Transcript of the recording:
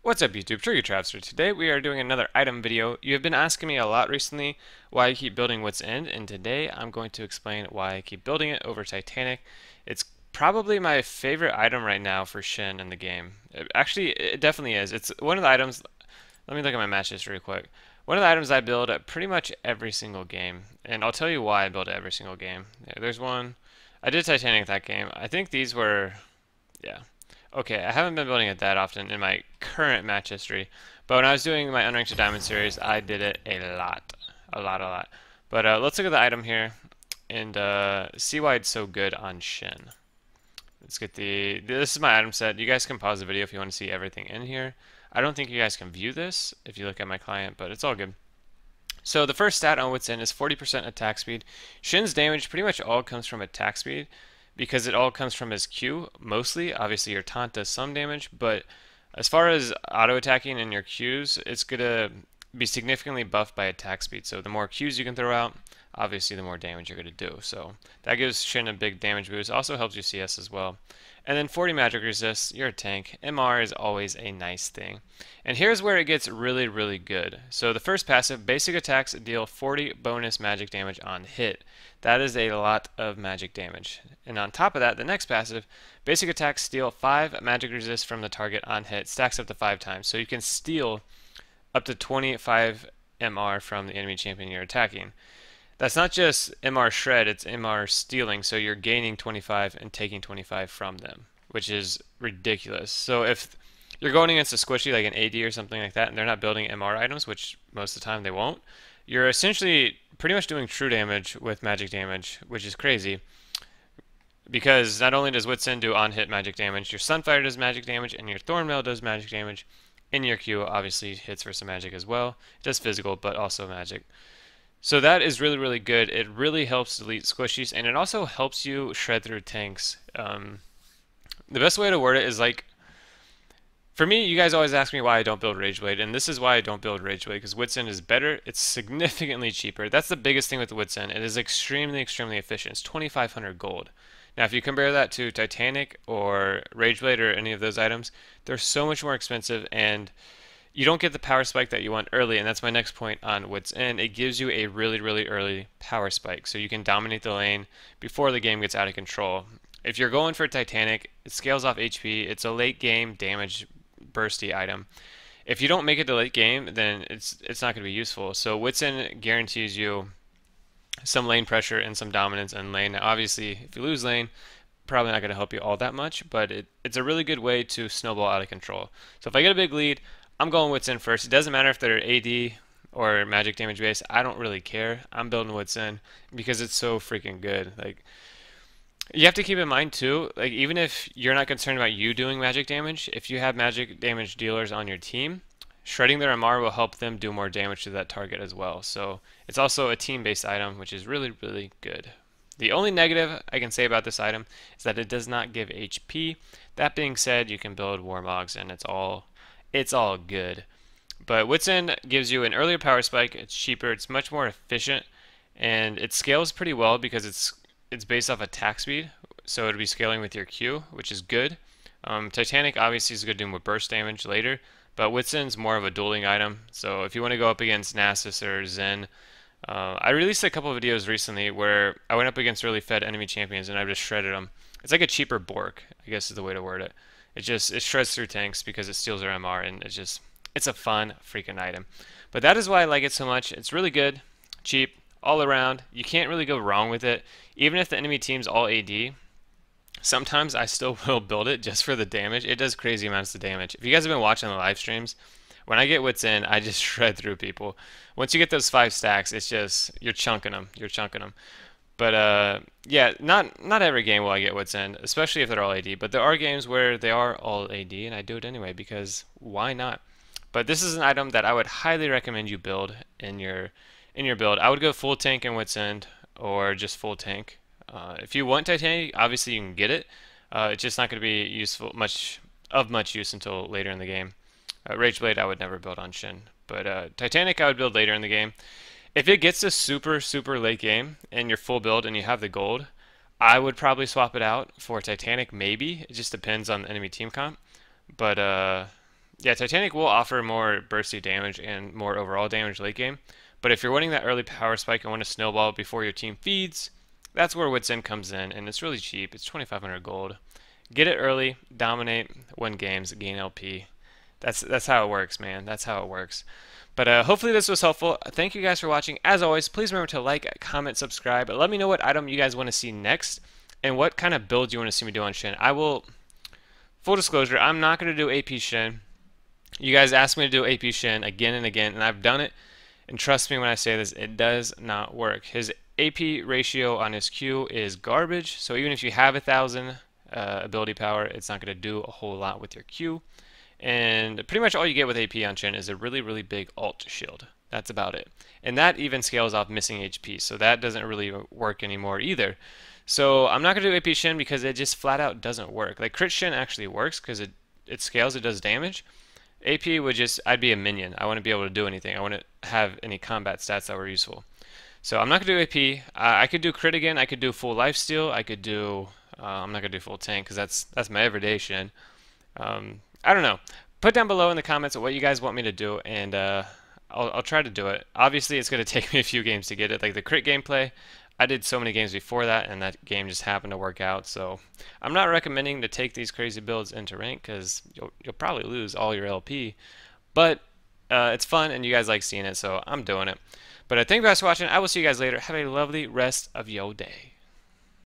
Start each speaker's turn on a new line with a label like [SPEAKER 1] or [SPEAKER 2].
[SPEAKER 1] What's up YouTube, Travster. Today we are doing another item video. You have been asking me a lot recently why I keep building Wits End, and today I'm going to explain why I keep building it over Titanic. It's probably my favorite item right now for Shen in the game. Actually, it definitely is. It's one of the items, let me look at my match history real quick. One of the items I build at pretty much every single game, and I'll tell you why I build it every single game. Yeah, there's one. I did Titanic that game. I think these were, yeah. Okay, I haven't been building it that often in my current match history, but when I was doing my Unranked to Diamond series, I did it a lot. A lot. But let's look at the item here and see why it's so good on Shen. Let's get this is my item set. You guys can pause the video if you want to see everything in here. I don't think you guys can view this if you look at my client, but it's all good. So the first stat on Wits End is 40% attack speed. Shen's damage pretty much all comes from attack speed, because it all comes from his Q mostly. Obviously your taunt does some damage, but as far as auto attacking in your Qs, it's gonna be significantly buffed by attack speed. So the more Qs you can throw out, obviously the more damage you're gonna do. So that gives Shen a big damage boost. Also helps you CS as well. And then 40 magic resist, you're a tank. MR is always a nice thing. And here's where it gets really good. So the first passive, basic attacks deal 40 bonus magic damage on hit. That is a lot of magic damage. And on top of that, the next passive, basic attacks steal 5 magic resist from the target on hit, stacks up to 5 times. So you can steal up to 25 MR from the enemy champion you're attacking. That's not just MR shred, it's MR stealing, so you're gaining 25 and taking 25 from them, which is ridiculous. So if you're going against a squishy like an AD or something like that, and they're not building MR items, which most of the time they won't, you're essentially pretty much doing true damage with magic damage, which is crazy. Because not only does Wits End do on-hit magic damage, your Sunfire does magic damage, and your Thornmail does magic damage, and your Q obviously hits for some magic as well. It does physical, but also magic. So that is really good. It really helps delete squishies, and it also helps you shred through tanks. The best way to word it is like, for me, you guys always ask me why I don't build Rageblade, and this is why I don't build Rageblade, because Wits End is better. It's significantly cheaper. That's the biggest thing with the Wits End. It is extremely efficient. It's 2,500 gold. Now, if you compare that to Titanic or Rageblade or any of those items, they're so much more expensive, and you don't get the power spike that you want early, and that's my next point on Wits End. It gives you a really early power spike, so you can dominate the lane before the game gets out of control. If you're going for Titanic, it scales off HP. It's a late game damage bursty item. If you don't make it to late game, then it's not going to be useful. So Wits End guarantees you some lane pressure and some dominance in lane. Now, obviously, if you lose lane, probably not going to help you all that much, but it's a really good way to snowball out of control. So if I get a big lead, I'm going Wits End first. It doesn't matter if they're AD or magic damage based. I don't really care. I'm building Wits End because it's so freaking good. Like, you have to keep in mind too, like even if you're not concerned about you doing magic damage, if you have magic damage dealers on your team, shredding their MR will help them do more damage to that target as well. So it's also a team-based item, which is really good. The only negative I can say about this item is that it does not give HP. That being said, you can build Warmogs and it's all good. But Wits End gives you an earlier power spike, it's cheaper, it's much more efficient, and it scales pretty well because it's based off attack speed, so it'll be scaling with your Q, which is good. Titanic obviously is good to do with burst damage later, but Wits End's more of a dueling item, so if you want to go up against Nasus or Zen, I released a couple of videos recently where I went up against really fed enemy champions and I just shredded them. It's like a cheaper Bork, I guess is the way to word it. It shreds through tanks because it steals their MR, and it's a fun freaking item. But that is why I like it so much. It's really good, cheap, all around. You can't really go wrong with it. Even if the enemy team's all AD, sometimes I still will build it just for the damage. It does crazy amounts of damage. If you guys have been watching the live streams, when I get Wits End, I just shred through people. Once you get those 5 stacks, it's just, you're chunking them. But yeah, not every game will I get Wits End, especially if they're all AD. But there are games where they are all AD, and I do it anyway because why not? But this is an item that I would highly recommend you build in your build. I would go full tank in Wits End or just full tank. If you want Titanic, obviously you can get it. It's just not going to be much use until later in the game. Rageblade I would never build on Shen, but Titanic I would build later in the game. If it gets to super late game and you're full build and you have the gold, I would probably swap it out for Titanic maybe. It just depends on the enemy team comp. But Yeah, Titanic will offer more bursty damage and more overall damage late game. But if you're winning that early power spike and want to snowball before your team feeds, that's where Wits End comes in, and it's really cheap. It's 2,500 gold. Get it early, dominate, win games, gain LP. That's how it works, man. That's how it works. But hopefully this was helpful. Thank you guys for watching. As always, please remember to like, comment, subscribe. Let me know what item you guys want to see next and what kind of build you want to see me do on Shen. I will, full disclosure, I'm not going to do AP Shen. You guys asked me to do AP Shen again and again, and I've done it. And trust me when I say this, it does not work. His AP ratio on his Q is garbage. So even if you have 1,000 ability power, it's not going to do a whole lot with your Q. And pretty much all you get with AP on Shen is a really, really big alt shield. That's about it. And that even scales off missing HP, so that doesn't really work anymore either. So I'm not going to do AP Shen because it just flat out doesn't work. Like crit Shen actually works because it scales, it does damage. AP would just, I'd be a minion. I wouldn't be able to do anything. I wouldn't have any combat stats that were useful. So I'm not going to do AP. I could do crit again. I could do full lifesteal. I could do, I'm not going to do full tank because that's my everyday Shen. I don't know. Put down below in the comments what you guys want me to do, and I'll try to do it. Obviously, it's going to take me a few games to get it. Like the crit gameplay, I did so many games before that, and that game just happened to work out. So I'm not recommending to take these crazy builds into rank because you'll probably lose all your LP. But it's fun, and you guys like seeing it, so I'm doing it. But thank you guys for watching. I will see you guys later. Have a lovely rest of your day.